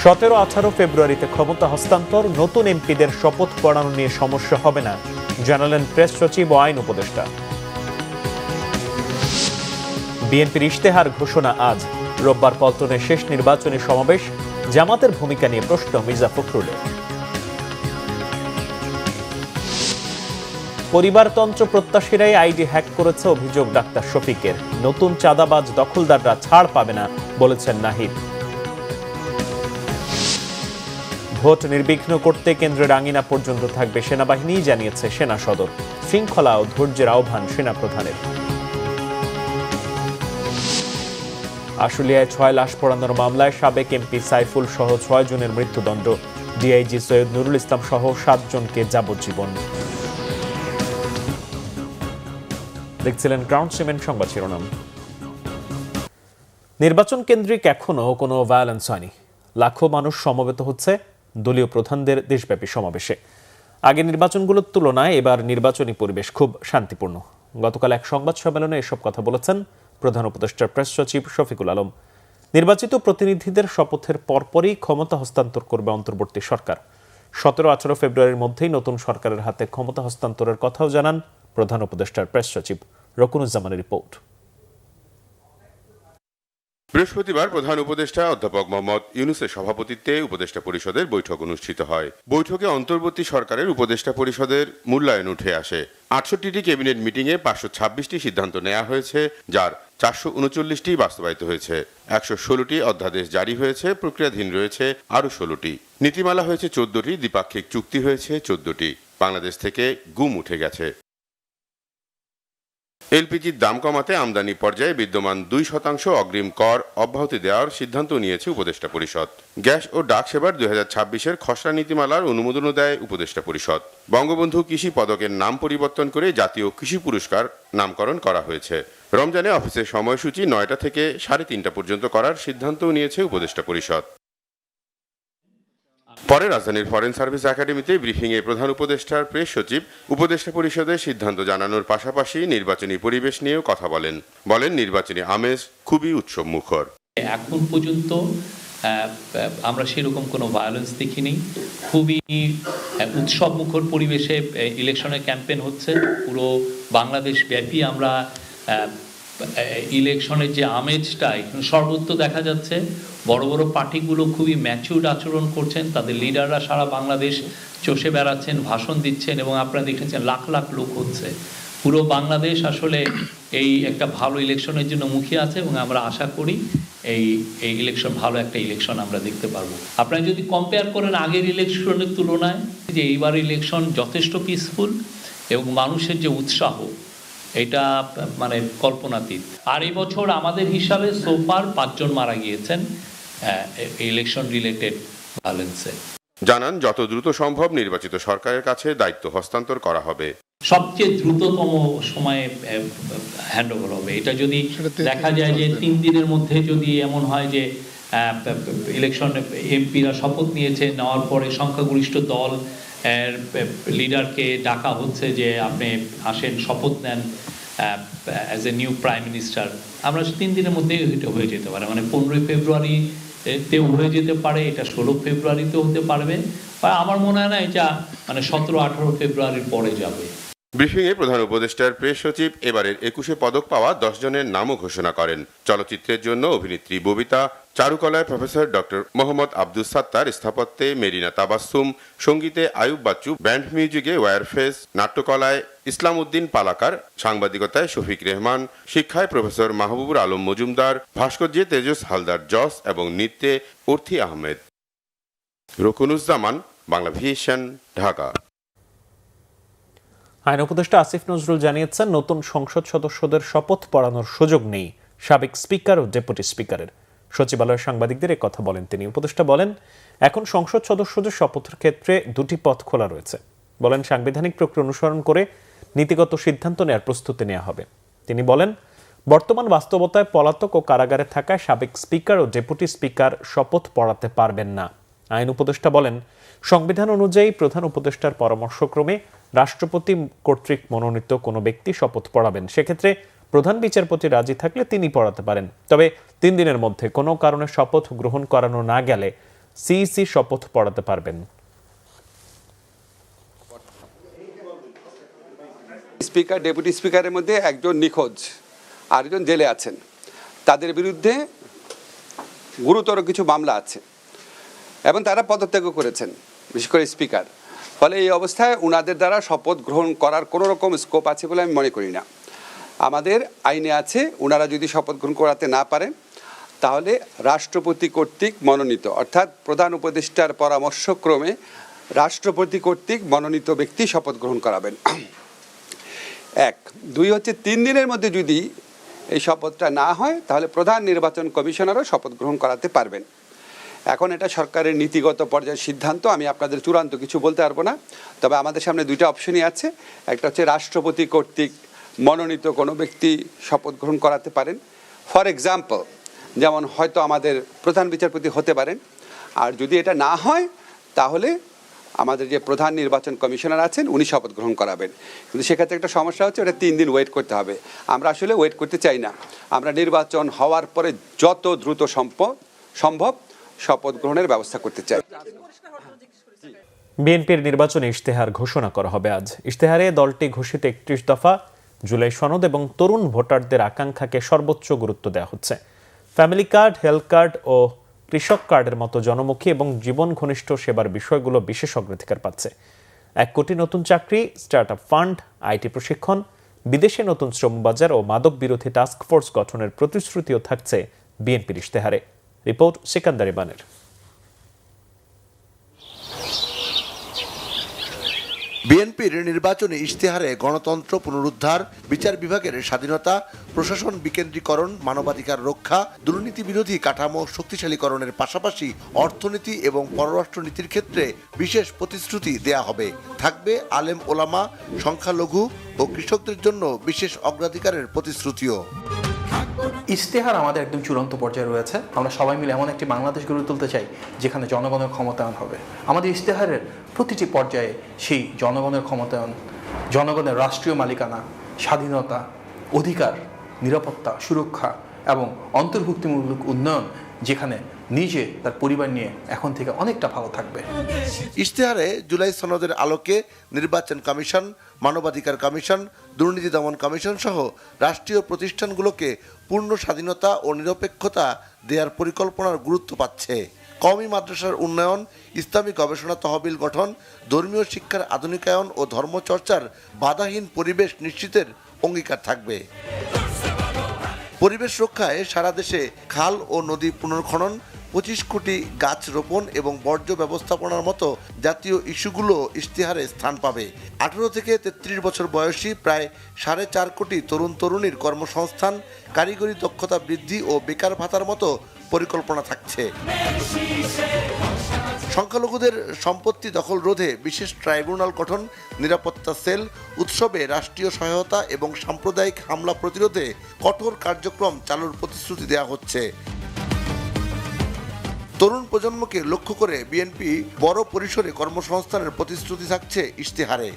17-18 ফেব্রুয়ারিতে ক্ষমতা হস্তান্তর, নতুন এমপিদের শপথ পড়ানো নিয়ে সমস্যা হবে না জানালেন প্রেস সচিব ও আইন উপদেষ্টা। বিএনপির ইশতেহার ঘোষণা আজ, রোববার পল্টনে শেষ নির্বাচনী সমাবেশ, জামাতের ভূমিকা নিয়ে প্রশ্ন মির্জা ফখরুলের। পরিবারতন্ত্র প্রত্যাশীরাই আইডি হ্যাক করেছে অভিযোগ ডাক্তার শফিকের, নতুন চাঁদাবাজ দখলদাররা ছাড় পাবে না বলেছেন নাহিদ। ভোট নির্বিঘ্ন করতে কেন্দ্রের আঙিনা পর্যন্ত থাকবে সেনাবাহিনী, জানিয়েছে সেনা সদর। শৃঙ্খলা ও ধৈর্যের আহ্বান সেনাপ্রধানের। আশুলিয়ায় 6 লাশ পোড়ানোর মামলায় সাবেক এমপি সাইফুল সহ 6 জনের মৃত্যুদণ্ড, ডিআইজি সৈয়দ নুরুল ইসলাম সহ 7 জনকে যাবজ্জীবন। দেখছিলেন ক্রাউন সিমেন্ট সংবাদ শিরোনাম। নির্বাচন কেন্দ্রিক এখনো কোনো ভায়োলেন্স হয়নি, লাখো মানুষ সমবেত হচ্ছে দলীয় প্রধানদের দেশব্যাপী সমাবেশে। আগে নির্বাচনগুলোর তুলনায় এবার নির্বাচনী পরিবেশ খুব শান্তিপূর্ণ। গতকাল এক সংবাদ সম্মেলনে এসব কথা বলেছেন প্রধান উপদেষ্টার প্রেস সচিব শফিকুল আলম। নির্বাচিত প্রতিনিধিদের শপথের পরপরই ক্ষমতা হস্তান্তর করবে অন্তর্বর্তী সরকার। 17-18 ফেব্রুয়ারির মধ্যেই নতুন সরকারের হাতে ক্ষমতা হস্তান্তরের কথাও জানান প্রধান উপদেষ্টার প্রেস সচিব। রকুনুজ্জামানের রিপোর্ট। বৃহস্পতিবার প্রধান উপদেষ্টা অধ্যাপক মোহাম্মদ ইউনূসের সভাপতিত্বে উপদেষ্টা পরিষদের বৈঠক অনুষ্ঠিত হয়। বৈঠকে অন্তর্বর্তী সরকারের উপদেষ্টা পরিষদের মূল্যায়ন উঠে আসে। 68টি ক্যাবিনেট মিটিংয়ে 526টি সিদ্ধান্ত নেওয়া হয়েছে, যার 439টি বাস্তবায়িত হয়েছে। 116টি অধ্যাদেশ জারি হয়েছে, প্রক্রিয়াধীন রয়েছে আরও 16টি। নীতিমালা হয়েছে 14টি, দ্বিপাক্ষিক চুক্তি হয়েছে 14টি। বাংলাদেশ থেকে গুম উঠে গেছে। এলপিজির দাম কমাতে আমদানি পর্যায়ে বিদ্যমান 2% অগ্রিম কর অব্যাহতি দেওয়ার সিদ্ধান্ত নিয়েছে উপদেষ্টা পরিষদ। গ্যাস ও ডাক সেবার 2026-এর খসড়া নীতিমালার অনুমোদনও দেয় উপদেষ্টা পরিষদ। বঙ্গবন্ধু কৃষি পদকের নাম পরিবর্তন করে জাতীয় কৃষি পুরস্কার নামকরণ করা হয়েছে। রমজানে অফিসের সময়সূচি 9টা থেকে 3:30 পর্যন্ত করার সিদ্ধান্তও নিয়েছে উপদেষ্টা পরিষদ। পরে রাজধানীর ফরেন সার্ভিস একাডেমিতে ব্রিফিংয়ে প্রধান উপদেষ্টার প্রেস সচিব উপদেষ্টা পরিষদের সিদ্ধান্ত জানানোর পাশাপাশি নির্বাচনী পরিবেশ নিয়েও কথা বলেন। নির্বাচনী আমেজ খুবই উৎসব মুখর। এখন পর্যন্ত আমরা সেরকম কোনো ভায়োলেন্স দেখিনি। খুবই উৎসব মুখর পরিবেশে ইলেকশনের ক্যাম্পেইন হচ্ছে। পুরো বাংলাদেশ ব্যাপী আমরা ইলেকশনের যে আমেজটা এখানে সর্বত্র দেখা যাচ্ছে। বড় বড় পার্টিগুলো খুবই ম্যাচিউরড আচরণ করছেন, তাদের লিডাররা সারা বাংলাদেশ চষে বেড়াচ্ছেন, ভাষণ দিচ্ছেন, এবং আপনারা দেখেছেন লাখ লাখ লোক হচ্ছে। পুরো বাংলাদেশ আসলে এই একটা ভালো ইলেকশনের জন্য মুখিয়ে আছে, এবং আমরা আশা করি এই ইলেকশন ভালো একটা ইলেকশন আমরা দেখতে পারবো। আপনারা যদি কম্পেয়ার করেন আগের ইলেকশনের তুলনায়, যে এইবার ইলেকশন যথেষ্ট পিসফুল এবং মানুষের যে উৎসাহ এটা মানে কল্পনাতীত। আর এই বছর আমাদের হিসাবে সোফার 5 জন মারা গিয়েছেন ইলেকশন রিলেটেড ভায়োলেন্সে। জানান যত দ্রুত সম্ভব নির্বাচিত সরকারের কাছে দায়িত্ব হস্তান্তর করা হবে। সবচেয়ে দ্রুততম সময়ে হ্যান্ডওভার হবে। এটা যদি দেখা যায় যে 3 দিনের মধ্যে যদি এমন হয় যে ইলেকশন এমপিরা শপথ নিয়েছে, নেওয়ার পরে সংখ্যাগরিষ্ঠ দল লিডারকে ডাকা হচ্ছে যে আপনি আসেন শপথ নেন as a new prime minister, আমরা 3 দিনের মধ্যেই এটা হয়ে যেতে পারে। মানে 15 ফেব্রুয়ারিতেও হয়ে যেতে পারে, এটা 16 ফেব্রুয়ারিতেও হতে পারবে, বা আমার মনে হয় না এটা মানে 17-18 ফেব্রুয়ারির পরে যাবে। ব্রিফিংয়ে প্রধান উপদেষ্টার প্রেস সচিব এবারের 21 পদক পাওয়া 10 জনের নামও ঘোষণা করেন। চলচ্চিত্রের জন্য অভিনেত্রী ববিতা, চারুকলায় প্রফেসর ডক্টর মোহাম্মদ আব্দুস সাত্তার, স্থাপত্যে মেরিনা তাবাসসুম, সঙ্গীতে আয়ুব বাচ্চু, ব্যান্ড মিউজিকে ওয়ারফেস, নাট্যকলায় ইসলাম উদ্দিন পালাকার, সাংবাদিকতায় শফিক রেহমান, শিক্ষায় প্রফেসর মাহবুবুর আলম মজুমদার, ভাস্কর্যে তেজস হালদার জস এবং নৃত্যে অর্থী আহমেদ। রকুনুজ্জামান, বাংলা ভিশন, ঢাকা। আইন উপদেষ্টা আসিফ নজরুল জানিয়েছেন, নতুন সংসদ সদস্যদের শপথ পড়ানোর সুযোগ নেই সাবেক স্পিকার ও ডেপুটি স্পিকারের। সচিবালয়ের সাংবাদিকদের এই কথা বলেন তিনি। উপদেষ্টা বলেন, এখন সংসদ সদস্যদের শপথের ক্ষেত্রে 2টি পথ খোলা রয়েছে। বলেন, সাংবিধানিক প্রক্রিয়া অনুসরণ করে নীতিগত সিদ্ধান্ত নেওয়ার প্রস্তুতি নেওয়া হবে। তিনি বলেন, বর্তমান বাস্তবতায় পলাতক ও কারাগারে থাকায় সাবেক স্পিকার ও ডেপুটি স্পিকার শপথ পড়াতে পারবেন না। আইন উপদেষ্টা বলেন, সংবিধান অনুযায়ী প্রধান উপদেষ্টার পরামর্শক্রমে রাষ্ট্রপতি কর্তৃক মনোনীত কোনো ব্যক্তি শপথ পড়াবেন। সেক্ষেত্রে প্রধান বিচারপতি রাজি থাকলে তিনি পড়াতে পারেন। তবে 3 দিনের মধ্যে কোনো কারণে শপথ গ্রহণ করানো না গেলে সিইসি শপথ পড়াতে পারবেন। স্পিকার, ডেপুটি স্পিকারের মধ্যে একজন নিখোঁজ, আরেকজন জেলে আছেন। তাদের বিরুদ্ধে গুরুতর কিছু মামলা আছে এবং তারা পদত্যাগও করেছেন, বিশেষ করে স্পিকার। ফলে এই অবস্থায় ওনাদের দ্বারা শপথ গ্রহণ করার কোনো রকম স্কোপ আছে বলে আমি মনে করি না। আমাদের আইনে আছে, ওনারা যদি শপথ গ্রহণ করাতে না পারেন তাহলে রাষ্ট্রপতি কর্তৃক মনোনীত, অর্থাৎ প্রধান উপদেষ্টার পরামর্শক্রমে রাষ্ট্রপতি কর্তৃক মনোনীত ব্যক্তি শপথ গ্রহণ করাবেন। এক, দুই হচ্ছে 3 দিনের মধ্যে যদি এই শপথটা না হয় তাহলে প্রধান নির্বাচন কমিশনারও শপথ গ্রহণ করাতে পারবেন। এখন এটা সরকারের নীতিগত পর্যায়ের সিদ্ধান্ত, আমি আপনাদের চূড়ান্ত কিছু বলতে পারবো না। তবে আমাদের সামনে দুইটা অপশনই আছে, একটা হচ্ছে রাষ্ট্রপতি কর্তৃক মনোনীত কোনো ব্যক্তি শপথ গ্রহণ করাতে পারেন। ফর এক্সাম্পল, যেমন হয়তো আমাদের প্রধান বিচারপতি হতে পারেন। আর যদি এটা না হয় তাহলে আমাদের যে প্রধান নির্বাচন কমিশনার আছেন উনি শপথ গ্রহণ করাবেন। কিন্তু সেক্ষেত্রে একটা সমস্যা হচ্ছে, ওটা 3 দিন ওয়েট করতে হবে। আমরা আসলে ওয়েট করতে চাই না। আমরা নির্বাচন হওয়ার পরে যত দ্রুত সম্ভব শপথ গ্রহণের ব্যবস্থা করতে চাই। বিএনপির নির্বাচনে ইশতেহার ঘোষণা করা হবে আজ। ইশতেহারে দলটি ঘোষিত 31 দফা, জুলাই সনদ এবং তরুণ ভোটারদের আকাঙ্ক্ষাকে সর্বোচ্চ গুরুত্ব দেওয়া হচ্ছে। ফ্যামিলি কার্ড, হেলথ কার্ড ও কৃষক কার্ডের মতো জনমুখী এবং জীবন ঘনিষ্ঠ সেবার বিষয়গুলো বিশেষ অগ্রাধিকার পাচ্ছে। 1 কোটি নতুন চাকরি, স্টার্টআপ ফান্ড, আইটি প্রশিক্ষণ, বিদেশে নতুন শ্রমবাজার ও মাদক বিরোধী টাস্কফোর্স গঠনের প্রতিশ্রুতিও থাকছে বিএনপির ইশতেহারে। রিপোর্ট সিকান্দার ইমানের। বিএনপির নির্বাচনী ইশতেহারে গণতন্ত্র পুনরুদ্ধার, বিচার বিভাগের স্বাধীনতা, প্রশাসন বিকেন্দ্রীকরণ, মানবাধিকার রক্ষা, দুর্নীতি বিরোধী কাঠামো শক্তিশালীকরণের পাশাপাশি অর্থনীতি এবং পররাষ্ট্রনীতির ক্ষেত্রে বিশেষ প্রতিশ্রুতি দেয়া হবে। থাকবে আলেম ওলামা, সংখ্যালঘু ও কৃষকদের জন্য বিশেষ অগ্রাধিকারের প্রতিশ্রুতিও। ইশতেহার আমাদের একদম চূড়ান্ত পর্যায়ে রয়েছে। আমরা সবাই মিলে এমন একটি বাংলাদেশ গড়ে তুলতে চাই যেখানে জনগণের ক্ষমতায়ন হবে। আমাদের ইশতেহারের প্রতিটি পর্যায়ে সেই জনগণের ক্ষমতায়ন, জনগণের রাষ্ট্রীয় মালিকানা, স্বাধীনতা, অধিকার, নিরাপত্তা, সুরক্ষা এবং অন্তর্ভুক্তিমূলক উন্নয়ন, যেখানে নিজে তার পরিবার নিয়ে এখন থেকে অনেকটা ভালো থাকবে। ইশতেহারে জুলাই সনদের আলোকে নির্বাচন কমিশন, মানবাধিকার কমিশন, দুর্নীতি দমন কমিশন সহ রাষ্ট্রীয় প্রতিষ্ঠানগুলোকে পূর্ণ স্বাধীনতা ও নিরপেক্ষতা দেওয়ার পরিকল্পনার গুরুত্ব পাচ্ছে। কওমি মাদ্রাসার উন্নয়ন, ইসলামী গবেষণা তহবিল গঠন, ধর্মীয় শিক্ষার আধুনিকায়ন ও ধর্মচর্চার বাধাহীন পরিবেশ নিশ্চিতের অঙ্গীকার থাকবে। পরিবেশ রক্ষায় সারা দেশে খাল ও নদী পুনর্খনন, 25 কোটি গাছ রোপণ এবং বর্জ্য ব্যবস্থাপনার মতো জাতীয় ইস্যুগুলো ইশতেহারে স্থান পাবে। 18 থেকে 33 বছর বয়সী প্রায় 4.5 কোটি তরুণ তরুণীর কর্মসংস্থান, কারিগরি দক্ষতা বৃদ্ধি ও বেকার ভাতার মতো পরিকল্পনা থাকছে। সংখ্যালঘুদের সম্পত্তি দখল রোধে বিশেষ ট্রাইব্যুনাল গঠন, নিরাপত্তা সেল, উৎসবে রাষ্ট্রীয় সহায়তা এবং সাম্প্রদায়িক হামলা প্রতিরোধে কঠোর কার্যক্রম চালুর প্রতিশ্রুতি দেওয়া হচ্ছে। তরুণ প্রজন্মকে লক্ষ্য করে বিএনপি বড় পরিসরে কর্মসংস্থানের প্রতিশ্রুতি থাকছে ইশতেহারে।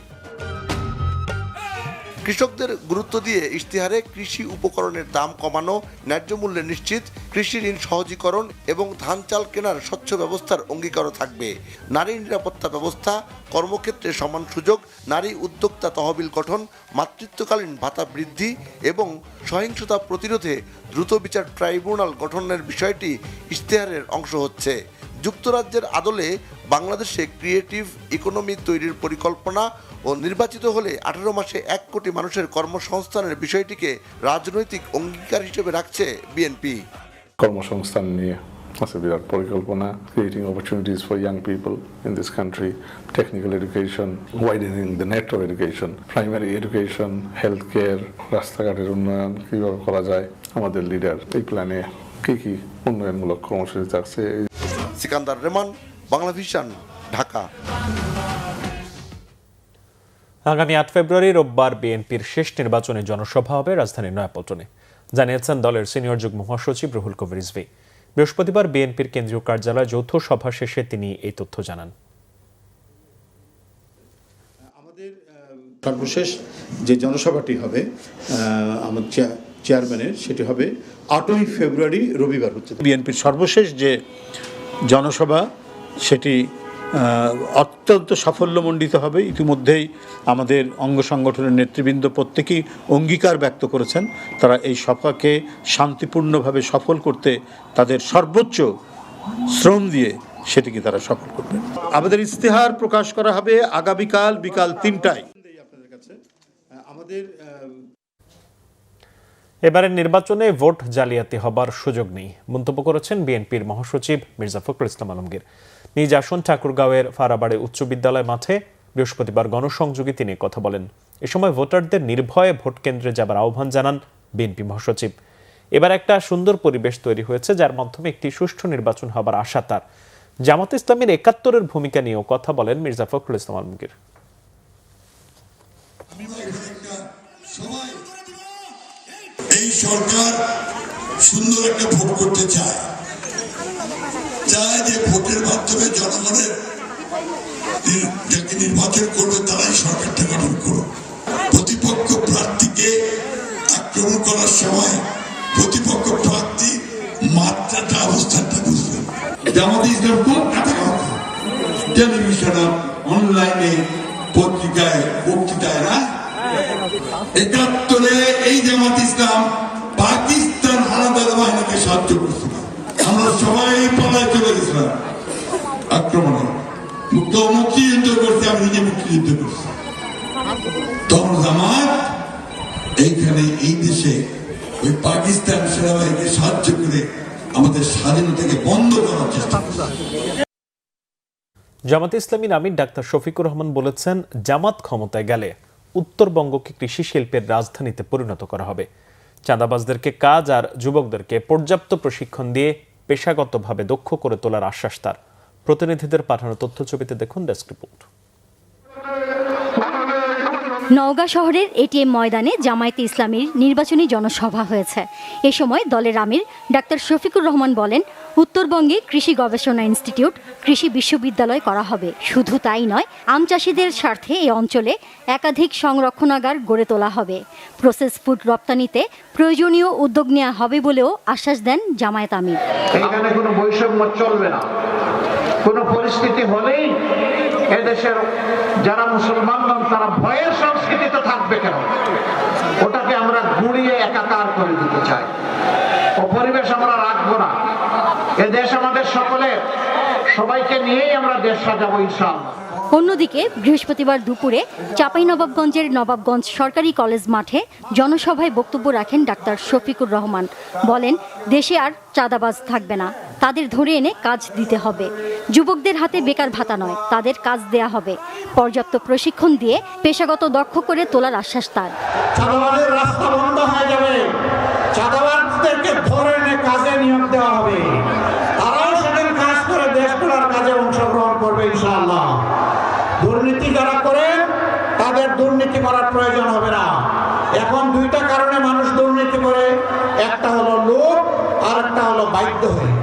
কৃষকদের গুরুত্ব দিয়ে ইশতেহারে কৃষি উপকরণের দাম কমানো, ন্যায্য মূল্যে নিশ্চিত, কৃষি ঋণ সহজীকরণ এবং ধান চাল কেনার স্বচ্ছ ব্যবস্থার অঙ্গীকারও থাকবে। নারী নিরাপত্তা ব্যবস্থা, কর্মক্ষেত্রে সমান সুযোগ, নারী উদ্যোক্তা তহবিল গঠন, মাতৃত্বকালীন ভাতা বৃদ্ধি এবং সহিংসতা প্রতিরোধে দ্রুত বিচার ট্রাইব্যুনাল গঠনের বিষয়টি ইশতেহারের অংশ হচ্ছে। যুক্তরাজ্যের আদলে বাংলাদেশে ক্রিয়েটিভ ইকোনমি তৈরির পরিকল্পনা ও নির্বাচিত হলে 18 মাসে 1 কোটি মানুষের কর্মসংস্থানের বিষয়টিকে রাজনৈতিক অঙ্গীকার হিসেবে রাখছে বিএনপি। কর্মসংস্থান নিয়ে আছে বিরাট পরিকল্পনা, creating opportunities for young people in this country, technical education, widening the net off education, primary education, health care, রাস্তাঘাটের উন্নয়ন কীভাবে করা যায়। আমাদের লিডার এই প্ল্যানে কী কী উন্নয়নমূলক কর্মসূচি থাকছে। সিকান্দার রেমান, বাংলা ভিশন, ঢাকা। আগামী 8 ফেব্রুয়ারি রোববার বিএনপির শেষ নির্বাচনে জনসভা হবে রাজধানীর নয়াপল্টনে, জানিয়েছেন দলের সিনিয়র যুগ্ম মহাসচিব রুহুল কবির রিজভী। বৃহস্পতিবার বিএনপির কেন্দ্রীয় কার্যালয়ে যৌথ সভা শেষে তিনি এই তথ্য জানান। আমাদের সর্বশেষ যে জনসভাটি হবে আমাদের চেয়ারম্যানের, সেটি হবে 8ই ফেব্রুয়ারি রবিবার হচ্ছে। বিএনপির সর্বশেষ যে জনসভা সেটি অত্যন্ত সাফল্যমণ্ডিত হবে। ইতিমধ্যেই আমাদের অঙ্গ সংগঠনের নেতৃবৃন্দ প্রত্যেকেই অঙ্গীকার ব্যক্ত করেছেন তারা এই সভাকে শান্তিপূর্ণভাবে সফল করতে তাদের সর্বোচ্চ শ্রম দিয়ে সেটিকে তারা সফল করবে। আমাদের ইস্তেহার প্রকাশ করা হবে আগামীকাল বিকাল 3টায়। এবারের নির্বাচনে ভোট জালিয়াতি হবার সুযোগ নেই মন্তব্য করেছেন বিএনপির মহাসচিব মির্জা ফখরুল ইসলাম আলমগীর। নিজ আসন ঠাকুরগাঁওয়ের ফারাবাড়ি উচ্চ বিদ্যালয় মাঠে বৃহস্পতিবার গণসংযোগে তিনি কথা বলেন। এ সময় ভোটারদের নির্ভয়ে ভোট কেন্দ্রে যাবার আহ্বান জানান বিএনপি মহাসচিব। এবার একটা সুন্দর পরিবেশ তৈরি হয়েছে যার মাধ্যমে একটি সুষ্ঠু নির্বাচন হবার আশা তার। জামাত ইসলামীর ৭১-এর ভূমিকা নিয়েও কথা বলেন মির্জা ফখরুল ইসলাম আলমগীর। এই সরকার সুন্দর একটা ভোট করতে চায় যে ভোটের মাধ্যমে জনগণের যাকে নির্বাচন করবে তারাই সরকারটা গঠন করুক। প্রতিপক্ষ প্রার্থীকে আক্রমণ করার সময় প্রতিপক্ষ প্রার্থী মাত্রাটা অবস্থানটা বুঝবে। জামাত ইসলাম খুব টেলিভিশন অনলাইনে পত্রিকায় বক্তৃতায় না ৭১-এ এই জামাত ইসলাম পাকিস্তান হানাদার বাহিনীকে সাহায্য করছিল। আমরা সবাই পালায় চলে গেছিলাম আক্রমণে। মুক্তিযুদ্ধ করছে, আমি নিজে মুক্তিযুদ্ধ করছি। তখন জামাত এইখানে এই দেশে ওই পাকিস্তান সেনাবাহিনীকে সাহায্য করে আমাদের স্বাধীনতাকে বন্ধ করার চেষ্টা করছে। জামাতে ইসলামীর আমির ডাক্তার শফিকুর রহমান বলেছেন, জামাত ক্ষমতায় গেলে উত্তরবঙ্গকে কৃষি শিল্পের রাজধানীতে পরিণত করা হবে। চাঁদাবাজদেরকে কাজ আর যুবকদেরকে পর্যাপ্ত প্রশিক্ষণ দিয়ে পেশাগতভাবে দক্ষ করে তোলার আশ্বাস তার। প্রতিনিধিদের পাঠানো তথ্যছবিতে দেখুন ডেস্ক রিপোর্ট। নওগাঁ শহরের এটিএম ময়দানে জামায়াতে ইসলামীর নির্বাচনী জনসভা হয়েছে। এ সময় দলের আমির ডাক্তার শফিকুর রহমান বলেন, উত্তরবঙ্গে কৃষি গবেষণা ইনস্টিটিউট, কৃষি বিশ্ববিদ্যালয় করা হবে। শুধু তাই নয়, আম চাষিদের স্বার্থে এই অঞ্চলে একাধিক সংরক্ষণাগার গড়ে তোলা হবে। প্রসেস ফুড রপ্তানিতে প্রয়োজনীয় উদ্যোগ নেওয়া হবে বলেও আশ্বাস দেন জামায়াত আমির। এখানে কোনো বৈষম্য চলবে না। কোনো পরিস্থিতি হলেই এদেশের যারা মুসলমান তারা ভয়ের সংস্কৃতিতে থাকবে কেন, ওটাকে আমরা গুড়িয়ে একাকার করে দিতে চাই। ও পরিবেশ আমরা রাখবো না। এ দেশ আমাদের সকলের, সবাইকে নিয়েই আমরা দেশ সাজাবো ইনশাআল্লাহ। অন্যদিকে বৃহস্পতিবার দুপুরে চাঁপাইনবাবগঞ্জের নবাবগঞ্জ সরকারি কলেজ মাঠে জনসভায় বক্তব্য রাখেন ডাক্তার শফিকুর রহমান। বলেন, দেশে আর চাঁদাবাজ থাকবে না, তাদের ধরে এনে কাজ দিতে হবে। যুবকদের হাতে বেকার ভাতা নয়, তাদের কাজ দেয়া হবে। পর্যাপ্ত প্রশিক্ষণ দিয়ে পেশাগত দক্ষ করে তোলার আশ্বাস তার। চাঁদাবাজের রাস্তা বন্ধ হয়ে যাবে, চাঁদাবাজদেরকে ধরে এনে কাজে নিয়োগ দেওয়া হবে। তারাও সেদিন কাজ করে দেশ গড়ার কাজে অংশগ্রহণ করবে ইনশাআল্লাহ। দুর্নীতি যারা করে তাদের দুর্নীতি করার প্রয়োজন হবে না। এখন দুইটা কারণে মানুষ দুর্নীতি করে, একটা হলো লোভ আর একটা হলো বাধ্য হয়ে।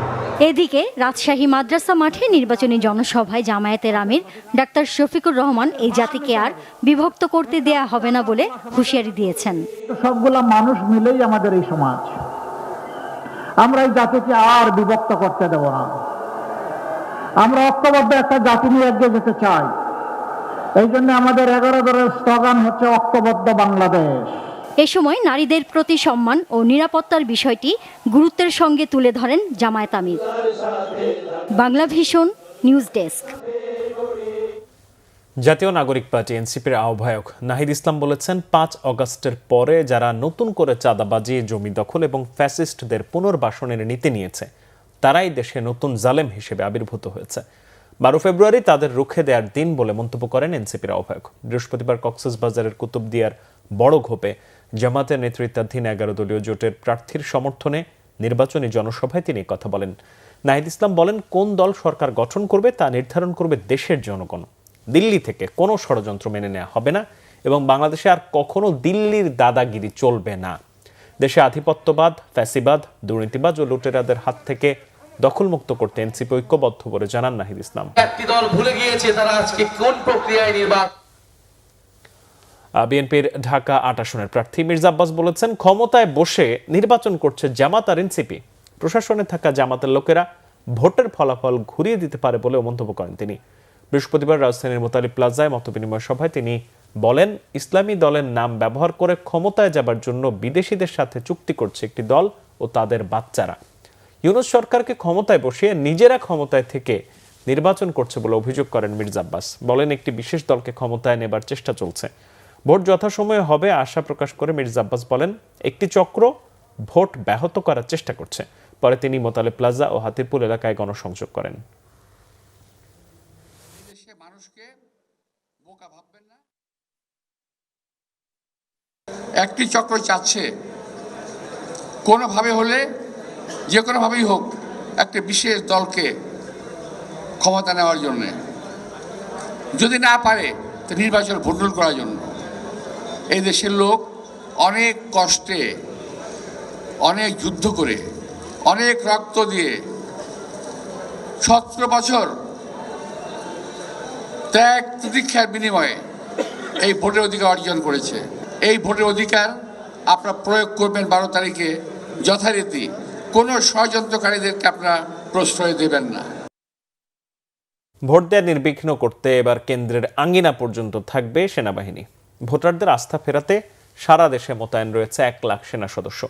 এদিকে রাজশাহী মাদ্রাসা মাঠে নির্বাচনী জনসভায় জামায়াতের আমির ডাক্তার শফিকুর রহমান এই জাতিকে আর বিভক্ত করতে দেয়া হবে না বলে হুঁশিয়ারি দিয়েছেন। সবগুলা মানুষ মিলেই আমাদের এই সমাজ, আমরা এই জাতিকে আর বিভক্ত করতে দেব না। আমরা ঐক্যবদ্ধ একটা জাতি নিয়ে এগিয়ে যেতে চাই। এই জন্য আমাদের 11 দলের স্লোগান হচ্ছে ঐক্যবদ্ধ বাংলাদেশ। এ সময় নারীদের প্রতি সম্মান ও নিরাপত্তার বিষয়টি গুরুত্বের সঙ্গে তুলে ধরেন জামায়াত আমির। Bangla vision news desk. Jatiya Nagorik party এনসিপির আহ্বায়ক নাহিদ ইসলাম বলেছেন, 5 অগস্টের পরে যারা নতুন করে চাঁদাবাজি, জমি দখল এবং ফ্যাসিস্টদের পুনর্বাসনের নীতি নিয়েছে, তারাই দেশে নতুন জালেম হিসেবে আবির্ভূত হয়েছে। 12 ফেব্রুয়ারি তাদের রুখে দেওয়ার দিন বলে মন্তব্য করেন এনসিপির আহ্বায়ক। বৃহস্পতিবার কক্সবাজারের কুতুবদিয়ার বড় ঘোপে জামাতের নেতৃত্বাধীন 11 দলীয় জোটের প্রার্থীর সমর্থনে নির্বাচনী জনসভায় তিনি কথা বলেন। নাহিদ ইসলাম বলেন, কোন দল সরকার গঠন করবে তা নির্ধারণ করবে দেশের জনগণ। দিল্লি থেকে কোনো ষড়যন্ত্র মেনে নেওয়া হবে না এবং বাংলাদেশে আর কখনো দিল্লির দাদাগিরি চলবে না। দেশে আধিপত্যবাদ, ফ্যাসিবাদ, দুর্নীতিবাজ ও লুটেরাদের হাত থেকে দখলমুক্ত করতে এনসিপি ঐক্যবদ্ধ বলে জানান নাহিদ ইসলাম। একটি দল ভুলে গিয়েছে তারা আজকে কোন প্রক্রিয়ায় নির্বাচন। বিএনপির ঢাকা 8 আসনের প্রার্থী মির্জা আব্বাস বলেছেন, ক্ষমতায় বসে নির্বাচন করছে জামাত আর এনসিপি। প্রশাসনে থাকা জামাতের লোকেরা ভোটের ফলাফল ঘুরিয়ে দিতে পারে বলেও মন্তব্য করেন তিনি। বৃহস্পতিবার রাজধানীর মোতালি প্লাজায় মতবিনিময় সভায় তিনি বলেন, ইসলামী দলের নাম ব্যবহার করে ক্ষমতায় যাবার জন্য বিদেশিদের সাথে চুক্তি করছে একটি দল ও তাদের বাচ্চারা। ইউনূস সরকারকে ক্ষমতায় বসিয়ে নিজেরা ক্ষমতায় থেকে নির্বাচন করছে বলে অভিযোগ করেন মির্জা আব্বাস। বলেন, একটি বিশেষ দলকে ক্ষমতায় নেবার চেষ্টা চলছে। ভোট যথাসময়ে হবে আশা প্রকাশ করে মির্জা আব্বাস বলেন, একটি চক্র ভোট ব্যাহত করার চেষ্টা করছে। পরে তিনি মোতালে প্লাজা ও হাতিরপুল এলাকায় গণসংযোগ করেন। একটি চক্র চাচ্ছে কোনোভাবে হলে, যে কোনোভাবেই হোক, একটি বিশেষ দলকে ক্ষমতা নেওয়ার জন্য, যদি না পারে তো নির্বাচন ভণ্ডুল করার জন্য। এই দেশের লোক অনেক কষ্টে, অনেক যুদ্ধ করে, অনেক রক্ত দিয়ে 17 বছর ত্যাগ প্রতীক্ষার বিনিময়ে এই ভোটের অধিকার অর্জন করেছে। এই ভোটের অধিকার আপনারা প্রয়োগ করবেন 12 তারিখে যথারীতি। কোনো ষড়যন্ত্রকারীদেরকে আপনারা প্রশ্রয় দেবেন না। ভোট দেয়া নির্বিঘ্ন করতে এবার কেন্দ্রের আঙ্গিনা পর্যন্ত থাকবে সেনাবাহিনী। ভোটারদের আস্থা ফেরাতে সারা দেশে মোতায়েন রয়েছে 1 লাখ সেনা সদস্য।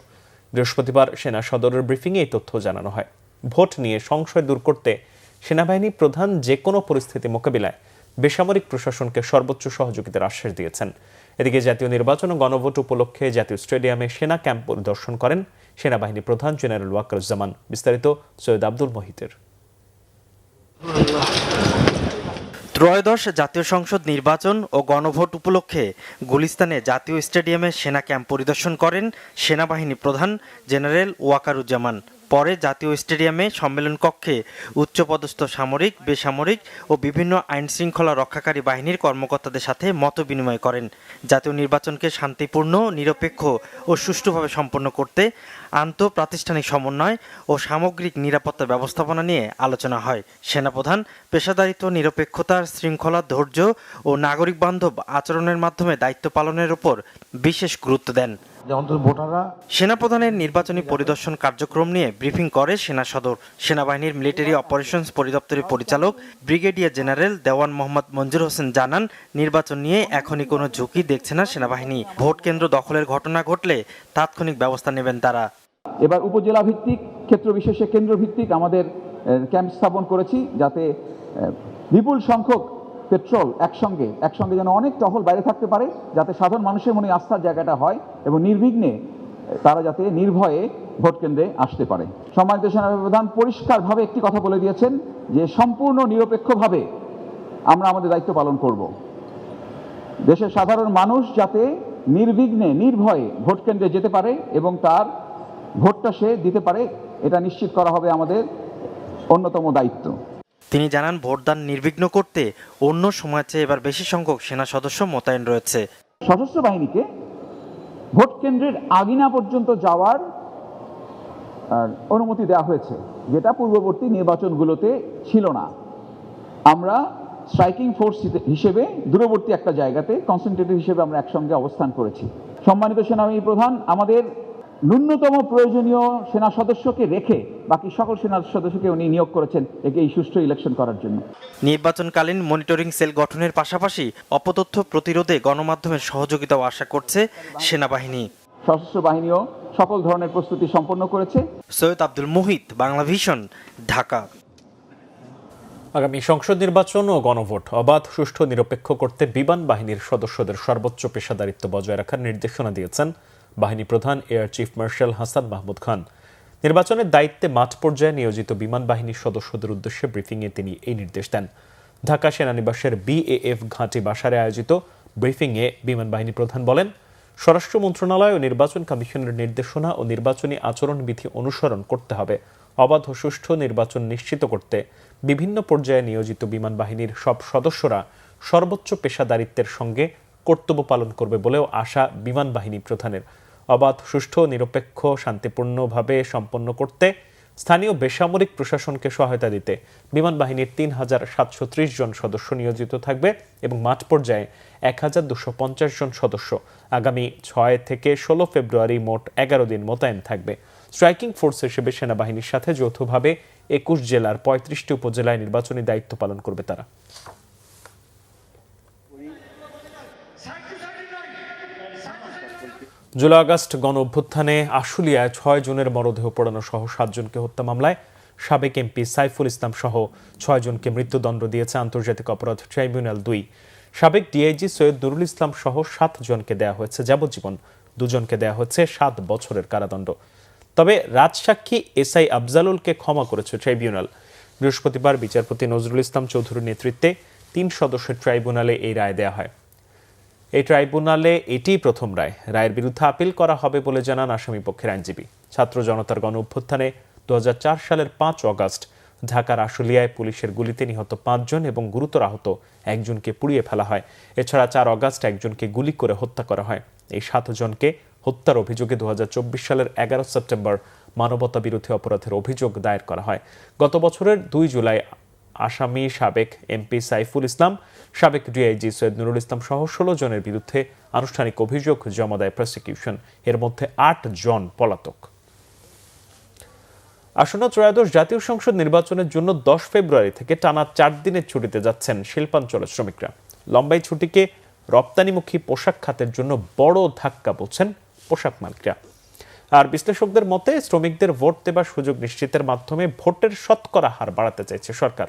বৃহস্পতিবার সেনা সদরের ব্রিফিংয়ে এই তথ্য জানানো হয়। ভোট নিয়ে সংশয় দূর করতে সেনাবাহিনী প্রধান যে কোনো পরিস্থিতি মোকাবিলায় বেসামরিক প্রশাসনকে সর্বোচ্চ সহযোগিতার আশ্বাস দিয়েছেন। এদিকে জাতীয় নির্বাচন ও গণভোট উপলক্ষে জাতীয় স্টেডিয়ামে সেনা ক্যাম্প পরিদর্শন করেন সেনাবাহিনী প্রধান জেনারেল ওয়াকারুজ্জামান। বিস্তারিত সৈয়দ আব্দুল মহিতের। ত্রয়োদশ জাতীয় সংসদ নির্বাচন ও গণভোট উপলক্ষে গুলিস্তানে জাতীয় স্টেডিয়ামে সেনা ক্যাম্প পরিদর্শন করেন সেনাবাহিনী প্রধান জেনারেল ওয়াকারুজ্জামান। পরে জাতীয় স্টেডিয়ামে সম্মেলন কক্ষে উচ্চপদস্থ সামরিক, বেসামরিক ও বিভিন্ন আইন শৃঙ্খলা রক্ষাকারী বাহিনীর কর্মকর্তাদের সাথে মত বিনিময় করেন। জাতীয় নির্বাচনকে শান্তিপূর্ণ, নিরপেক্ষ ও সুষ্ঠুভাবে সম্পন্ন করতে আন্তঃপ্রাতিষ্ঠানিক সমন্বয় ও সামগ্রিক নিরাপত্তা ব্যবস্থাপনা নিয়ে আলোচনা হয়। সেনাপ্রধান পেশাদারিত্ব, নিরপেক্ষতা, শৃঙ্খলা, ধৈর্য ও নাগরিক বান্ধব আচরণের মাধ্যমে দায়িত্ব পালনের উপর বিশেষ গুরুত্ব দেন। সেনাপ্রধানের নির্বাচনী পরিদর্শন কার্যক্রম নিয়ে ব্রিফিং করে সেনা সদর। সেনাবাহিনীর মিলিটারি অপারেশনস পরিদপ্তরের পরিচালক ব্রিগেডিয়ার জেনারেল দেওয়ান মোহাম্মদ মঞ্জুর হোসেন জানান, নির্বাচন নিয়ে এখনই কোনো ঝুঁকি দেখছে না সেনাবাহিনী। ভোট কেন্দ্র দখলের ঘটনা ঘটলে তাৎক্ষণিক ব্যবস্থা নেবেন তারা। এবার উপজেলা ভিত্তিক, ক্ষেত্র বিশেষে কেন্দ্র ভিত্তিক আমাদের ক্যাম্প স্থাপন করেছি, যাতে বিপুল সংখ্যক পেট্রোল একসঙ্গে যেন অনেক টহল বাইরে থাকতে পারে, যাতে সাধারণ মানুষের মনে আস্থার জায়গাটা হয় এবং নির্বিঘ্নে তারা যাতে নির্ভয়ে ভোট কেন্দ্রে আসতে পারে। সম্মানিত সেনাপ্রধান পরিষ্কারভাবে একটি কথা বলে দিয়েছেন যে সম্পূর্ণ নিরপেক্ষভাবে আমরা আমাদের দায়িত্ব পালন করব। দেশের সাধারণ মানুষ যাতে নির্বিঘ্নে, নির্ভয়ে ভোট কেন্দ্রে যেতে পারে এবং তার ভোটটা সে দিতে পারে, এটা নিশ্চিত করা হবে আমাদের অন্যতম দায়িত্ব। তিনি জানান, ভোটদান নির্বিঘ্ন করতে অন্য সময়ের চেয়ে এবার বেশি সংখ্যক সেনা সদস্য মোতায়েন রয়েছে। সশস্ত্র বাহিনীকে ভোট কেন্দ্রের আঙিনা পর্যন্ত যাওয়ার অনুমতি দেওয়া হয়েছে, যেটা পূর্ববর্তী নির্বাচনগুলোতে ছিল না। আমরা স্ট্রাইকিং ফোর্স হিসেবে দূরবর্তী একটা জায়গাতে কনসেন্ট্রেটিভ হিসেবে আমরা একসঙ্গে অবস্থান করেছি। সম্মানিত সেনাবাহিনী প্রধান আমাদের ন্যূনতম প্রয়োজনীয় সেনা সদস্যকে রেখে বাকি সকল সেনা সদস্যকে উনি নিয়োগ করেছেন এই সুষ্ঠু ইলেকশন করার জন্য। নির্বাচনকালীন মনিটরিং সেল গঠনের পাশাপাশি অপতথ্য প্রতিরোধে গণমাধ্যমের সহযোগিতাও আশা করছে সেনাবাহিনী। সশস্ত্র বাহিনীও সকল ধরনের প্রস্তুতি সম্পন্ন করেছে। সৈয়দ আব্দুল মুহিত, বাংলা ভিশন, ঢাকা। আগামী সংসদ নির্বাচন ও গণভোট অবাধ, সুষ্ঠু, নিরপেক্ষ করতে বিমান বাহিনীর সদস্যদের সর্বোচ্চ পেশাদারিত্ব বজায় রাখার নির্দেশনা দিয়েছেন বাহিনী প্রধান air chief marshal Hasan Mahmud Khan. নির্বাচনের দায়িত্বে মাঠ পর্যায়ে নিয়োজিত বিমান বাহিনীর সদস্যদের উদ্দেশ্যে ব্রিফিংয়ে তিনি এই নির্দেশ দেন। ঢাকা সেনানিবাসের BAF ঘাঁটি বাসারে আয়োজিত ব্রিফিংয়ে বিমান বাহিনী প্রধান বলেন, স্বরাষ্ট্র মন্ত্রণালয় ও নির্বাচন কমিশনের নির্দেশনা ও নির্বাচনী আচরণবিধি অনুসরণ করতে হবে। অবাধ ও সুষ্ঠু নির্বাচন নিশ্চিত করতে বিভিন্ন পর্যায়ে নিয়োজিত বিমান বাহিনীর সব সদস্যরা সর্বোচ্চ পেশাদারিত্বের সঙ্গে কর্তব্য পালন করবে বলেও আশা বিমান বাহিনী প্রধানের। অবাধ, সুষ্ঠু, নিরপেক্ষ, শান্তিপূর্ণভাবে সম্পন্ন করতে স্থানীয় বেসামরিক প্রশাসনকে সহায়তা দিতে বিমান বাহিনীর 3730 জন সদস্য নিয়োজিত থাকবে এবং মাঠ পর্যায়ে 1250 জন সদস্য আগামী 6 থেকে 16 ফেব্রুয়ারি মোট 11 দিন মোতায়েন থাকবে। স্ট্রাইকিং ফোর্স হিসেবে সেনাবাহিনীর সাথে যৌথভাবে 21 জেলার 35টি উপজেলায় নির্বাচনী দায়িত্ব পালন করবে তারা। জুলাই আগস্ট গণ অভ্যুত্থানে আশুলিয়ায় 6 জনের মরদেহ পোড়ানো সহ 7 জনকে হত্যা মামলায় সাবেক এমপি সাইফুল ইসলাম সহ 6 জনকে মৃত্যুদণ্ড দিয়েছে আন্তর্জাতিক অপরাধ ট্রাইব্যুনাল 2। সাবেক ডিআইজি সৈয়দ নুরুল ইসলাম সহ 7 জনকে দেয়া হয়েছে যাবজ্জীবন, 2 জনকে দেয়া হয়েছে 7 বছরের কারাদণ্ড। তবে রাজসাক্ষী এসআই আফজালুলকে ক্ষমা করেছে ট্রাইব্যুনাল। বৃহস্পতিবার বিচারপতি নজরুল ইসলাম চৌধুরীর নেতৃত্বে 3 সদস্যের ট্রাইব্যুনালে এই রায় দেয়া হয়। এই ট্রাইব্যুনালে এটি প্রথম রায়। রায়ের বিরুদ্ধে আপিল করা হবে বলে জানান আসামি পক্ষের আইনজীবী। ছাত্র জনতার গণ অভ্যুত্থানে 2004 সালের 5 অগাস্ট ঢাকার আশুলিয়ায় পুলিশের গুলিতে নিহত 5 জন এবং গুরুতর আহত 1 জনকে পুড়িয়ে ফেলা হয়। এছাড়া 4 অগাস্ট 1 জনকে গুলি করে হত্যা করা হয়। এই 7 জনকে হত্যার অভিযোগে 2024 সালের 11 সেপ্টেম্বর মানবতা বিরোধী অপরাধের অভিযোগ দায়ের করা হয়। গত বছরের 2 জুলাই আসামি সাবেক এমপি সাইফুল ইসলাম, সাবেক ডিআইজি সৈয়দ নুরুল ইসলাম সহ 16 জনের বিরুদ্ধে আনুষ্ঠানিক অভিযোগ জমা দেয় প্রসিকিউশন। এর মধ্যে 8 জন পলাতক। আসন্ন ত্রয়োদশ জাতীয় সংসদ নির্বাচনের জন্য 10 ফেব্রুয়ারি থেকে টানা 4 দিনের ছুটিতে যাচ্ছেন শিল্পাঞ্চলের শ্রমিকরা। লম্বাই ছুটিকে রপ্তানিমুখী পোশাক খাতের জন্য বড় ধাক্কা বলছেন পোশাক মালিকরা। আর বিশ্লেষকদের মতে শ্রমিকদের ভোট দেবার সুযোগ নিশ্চিতের মাধ্যমে ভোটের শতকরা হার বাড়াতে চাইছে সরকার।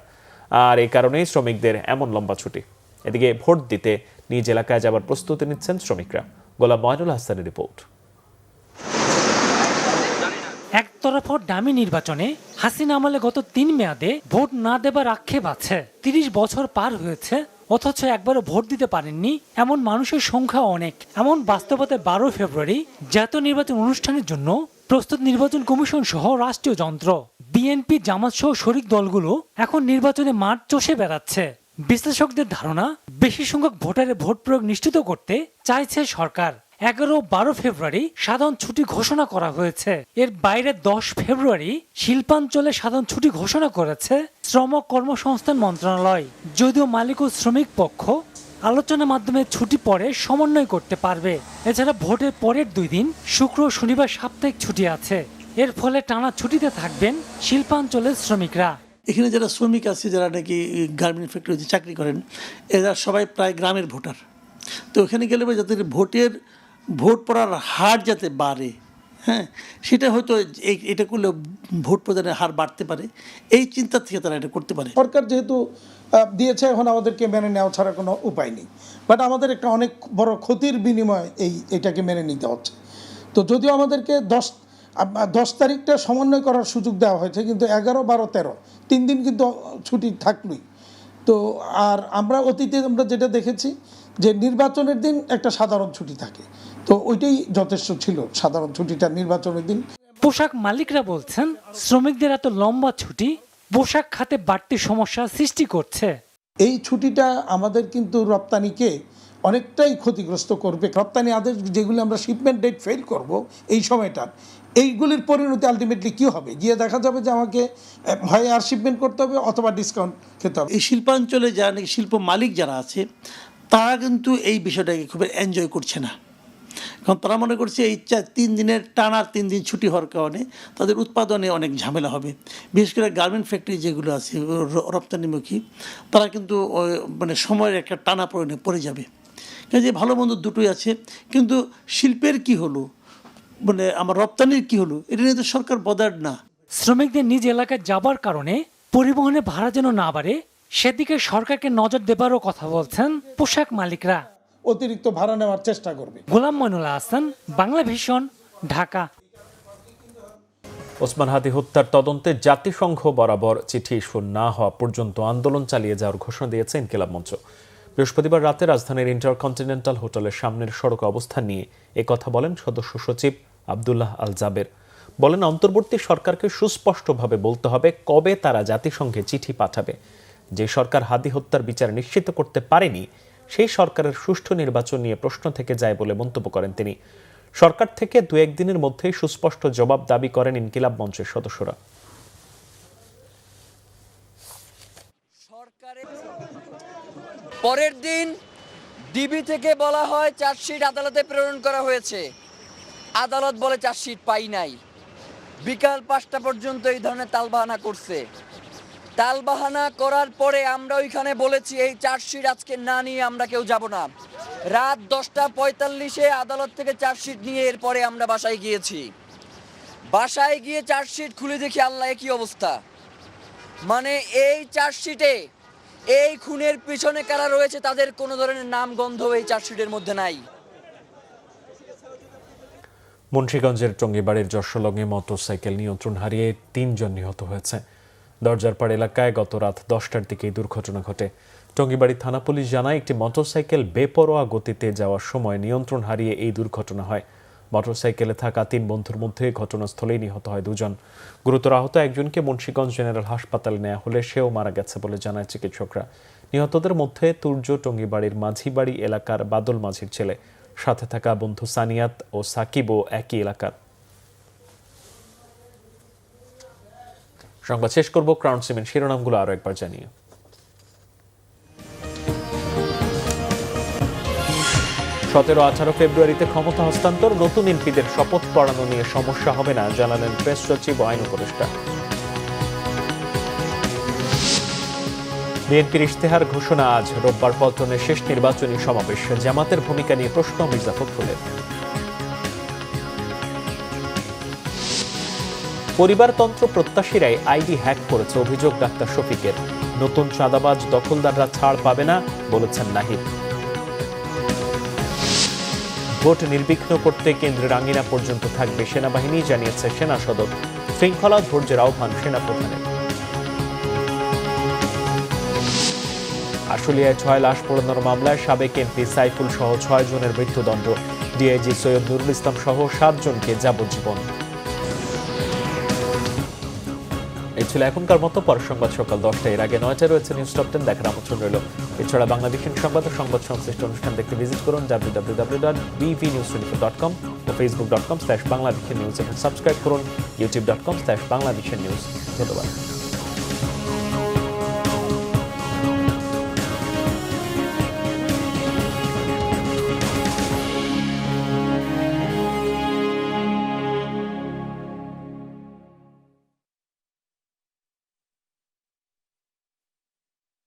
আর এই কারণেই শ্রমিকদের এমন লম্বা ছুটি। এদিকে ভোট দিতে নিজ এলাকায় যাবার প্রস্তুতি নিচ্ছেন শ্রমিকরা। গোলাম ময়নুল হাসানের রিপোর্ট। একতরফা ডামি নির্বাচনে হাসিনা আমলে গত 3 মেয়াদে ভোট না দেবার আক্ষেপ আছে। 30 বছর পার হয়েছে, অথচ একবারও ভোট দিতে পারেননি এমন মানুষের সংখ্যা অনেক। এমন বাস্তবতায় 12 ফেব্রুয়ারি জাতীয় নির্বাচন অনুষ্ঠানের জন্য প্রস্তুত নির্বাচন কমিশন সহ রাষ্ট্রীয় যন্ত্র, বিএনপি, জামাত সহ শরিক দলগুলো এখন নির্বাচনে মাঠ চষে বেড়াচ্ছে। বিশ্লেষকদের ধারণা, বেশি সংখ্যক ভোটারের ভোট প্রয়োগ নিশ্চিত করতে চাইছে সরকার। 11 ও 12 ফেব্রুয়ারি সাধারণ ছুটি ঘোষণা করা হয়েছে। এর বাইরে 10 ফেব্রুয়ারি শিল্পাঞ্চলে সাধারণ ছুটি ঘোষণা করেছে শ্রম কর্মসংস্থান মন্ত্রণালয়। যদিও মালিক ও শ্রমিক পক্ষ আলোচনার মাধ্যমে ছুটি পরে সমন্বয় করতে পারবে। এছাড়া ভোটের পরের 2 দিন শুক্র ও শনিবার সাপ্তাহিক ছুটি আছে। এর ফলে টানা ছুটিতে থাকবেন শিল্পাঞ্চলের শ্রমিকরা। এখানে যারা শ্রমিক আছে, যারা নাকি গার্মেন্ট ফ্যাক্টরিতে চাকরি করেন, এরা সবাই প্রায় গ্রামের ভোটার। তো ওখানে গেলে যাতে ভোট পড়ার হার যাতে বাড়ে, হ্যাঁ, সেটা হয়তো এটা করলে ভোট প্রদানের হার বাড়তে পারে, এই চিন্তা থেকে তারা এটা করতে পারে। সরকার যেহেতু দিয়েছে, এখন আমাদেরকে মেনে নেওয়া ছাড়া কোনো উপায় নেই। বাট আমাদের একটা অনেক বড় ক্ষতির বিনিময়ে এটাকে মেনে নিতে হচ্ছে। তো যদিও আমাদেরকে 10 তারিখটা সমন্বয় করার সুযোগ দেওয়া হয়েছে, কিন্তু 11, 12, 13 3 দিন কিন্তু ছুটি থাকলোই। তো আর আমরা অতীতে যেটা দেখেছি যে নির্বাচনের দিন একটা সাধারণ ছুটি থাকে, তো ওইটাই যথেষ্ট ছিল, সাধারণ ছুটিটা নির্বাচনের দিন। পোশাক মালিকরা বলছেন শ্রমিকদের এত লম্বা ছুটি পোশাক খাতে বাড়তি সমস্যা সৃষ্টি করছে। এই ছুটিটা আমাদের কিন্তু রপ্তানিকে অনেকটাই ক্ষতিগ্রস্ত করবে। রপ্তানি আদেশ যেগুলো আমরা শিপমেন্ট ডেট ফেল করব এই সময়টা, এইগুলির পরিণতি আলটিমেটলি কী হবে? গিয়ে দেখা যাবে যে আমাকে হয় আর শিপমেন্ট করতে হবে অথবা ডিসকাউন্ট খেতে হবে। এই শিল্পাঞ্চলে যারা নাকি শিল্প মালিক যারা আছে, তারা কিন্তু এই বিষয়টাকে খুব এনজয় করছে না। কারণ তারা মনে করছে এই 3 দিনের টানা 3 দিন ছুটি হওয়ার কারণে তাদের উৎপাদনে অনেক ঝামেলা হবে। বিশেষ করে গার্মেন্ট ফ্যাক্টরি যেগুলো আছে রপ্তানিমুখী, তারা কিন্তু মানে সময়ের একটা টানা পড়ে যাবে। কাজে ভালো মন্দ দুটোই আছে, কিন্তু শিল্পের কি হলো, মানে আমার রপ্তানির কি হলো, এটা নিয়ে তো সরকার বদার না। শ্রমিকদের নিজ এলাকায় যাবার কারণে পরিবহনের ভাড়া যেন না বাড়ে, সেদিকে সরকারকে নজর দেবারও কথা বলছেন পোশাক মালিকরা। অতিরিক্ত ভাড়া নেওয়ার চেষ্টা করবে। গোলাম ময়নুল হাসান, বাংলা ভিশন, ঢাকা। ওসমান হাদি হত্যার তদন্তে জাতিসংঘ বরাবর চিঠি ইস্যু না হওয়া পর্যন্ত আন্দোলন চালিয়ে যাওয়ার ঘোষণা দিয়েছে ইনকিলাব মঞ্চ। বৃহস্পতিবার রাতে রাজধানীর ইন্টারকন্টিনেন্টাল হোটেলের সামনের সড়ক অবস্থান নিয়ে একথা বলেন সদস্য সচিব আব্দুল্লাহ আল জাবের। বলেন, অন্তর্বর্তী সরকারকে সুস্পষ্টভাবে বলতে হবে কবে তারা জাতিসংঘে চিঠি পাঠাবে। যে সরকার হাদি হত্যার বিচার নিশ্চিত করতে পারেনি, সেই সরকারের সুষ্ঠু নির্বাচন নিয়ে প্রশ্ন থেকে যায় বলে মন্তব্য করেন তিনি। সরকার থেকে 2-1 দিনের মধ্যেই সুস্পষ্ট জবাব দাবি করেন ইনকিলাব মঞ্চের সদস্যরা। পরের দিন ডিবি থেকে বলা হয় চার্জশিট আদালতে প্রেরণ করা হয়েছে। আদালত বলে চার্জশিট পাই নাই। বিকাল 5টা পর্যন্ত এই ধরনের তালবাহানা করছে। তালবাহানা করার পরে আমরা ওইখানে বলেছি এই চার্জশিট আজকে না নিয়ে আমরা কেউ যাব না। রাত 10:45-এ আদালত থেকে চার্জশিট নিয়ে এরপরে আমরা বাসায় গিয়েছি। বাসায় গিয়ে চার্জশিট খুলে দেখি আল্লাহ কি অবস্থা, মানে এই চার্জশিটে এই খুনের পিছনে কারা রয়েছে তাদের কোনো ধরনের নাম গন্ধ এই চার্জশিটের মধ্যে নাই। মুন্সিগঞ্জের টঙ্গীবাড়ির যশোলংয়ে মোটরসাইকেল নিয়ন্ত্রণ হারিয়ে 3 জন নিহত হয়েছে। দরজারপাড় এলাকায় গত রাত 10টার দিকে এই দুর্ঘটনা ঘটে। টঙ্গীবাড়ি থানা পুলিশ জানায় একটি মোটরসাইকেল বেপরোয়া গতিতে যাওয়ার সময় নিয়ন্ত্রণ হারিয়ে এই দুর্ঘটনা হয়। মোটরসাইকেলে থাকা 3 বন্ধুর মধ্যে ঘটনাস্থলেই নিহত হয় 2 জন। গুরুতর আহত একজনকে মুন্সিগঞ্জ জেনারেল হাসপাতালে নেওয়া হলে সেও মারা গেছে বলে জানায় চিকিৎসকরা। নিহতদের মধ্যে তুর্য টঙ্গীবাড়ির মাঝিবাড়ি এলাকার বাদল মাঝির ছেলে, সাথে থাকা বন্ধু সানিয়াত ও সাকিবও একই এলাকার। সংবাদ শেষ করব ক্রাউন সিমেন্ট শিরোনামগুলো আরো একবার জানিয়ে। 17-18 ফেব্রুয়ারিতে ক্ষমতা হস্তান্তর, নতুন এমপিদের শপথ পড়ানো নিয়ে সমস্যা হবে না জানালেন প্রেস সচিব ও আইন উপদেষ্টা। বিএনপির ইশতেহার ঘোষণা আজ, রোববার পল্টনের শেষ নির্বাচনী সমাবেশ। জামাতের ভূমিকা নিয়ে প্রশ্ন মির্জা ফখরুলের। পরিবারতন্ত্র প্রত্যাশীরাই আইডি হ্যাক করেছে অভিযোগ ডাক্তার শফিকের। নতুন চাঁদাবাজ দখলদাররা ছাড় পাবে না বলেছেন নাহিদ। ভোট নির্বিঘ্ন করতে কেন্দ্রের আঙিনা পর্যন্ত থাকবে সেনাবাহিনী, জানিয়েছে সেনা সদর। শৃঙ্খলা ধৈর্যের আহ্বান সেনাপ্রধানের। আশুলিয়ায় 6 লাশ পোড়ানোর মামলায় সাবেক এমপি সাইফুল সহ 6 জনের মৃত্যুদণ্ড। ডিআইজি সৈয়দ নুরুল ইসলাম সহ 7 জনকে যাবজ্জীবন। এই ছিল এখনকার মতো। পরের সংবাদ সকাল 10টা, এর আগে 9টায় রয়েছে নিউজ টপ 10 দেখার আমন্ত্রণ রইল। এছাড়া বাংলাদেশের সংবাদ ও সংবাদ সংশ্লিষ্ট অনুষ্ঠান দেখতে ভিজিট করুন www.bvnews24.com ও facebook.com/bangladeshinews এবং সাবস্ক্রাইব করুন youtube.com/bangladeshinews। ধন্যবাদ।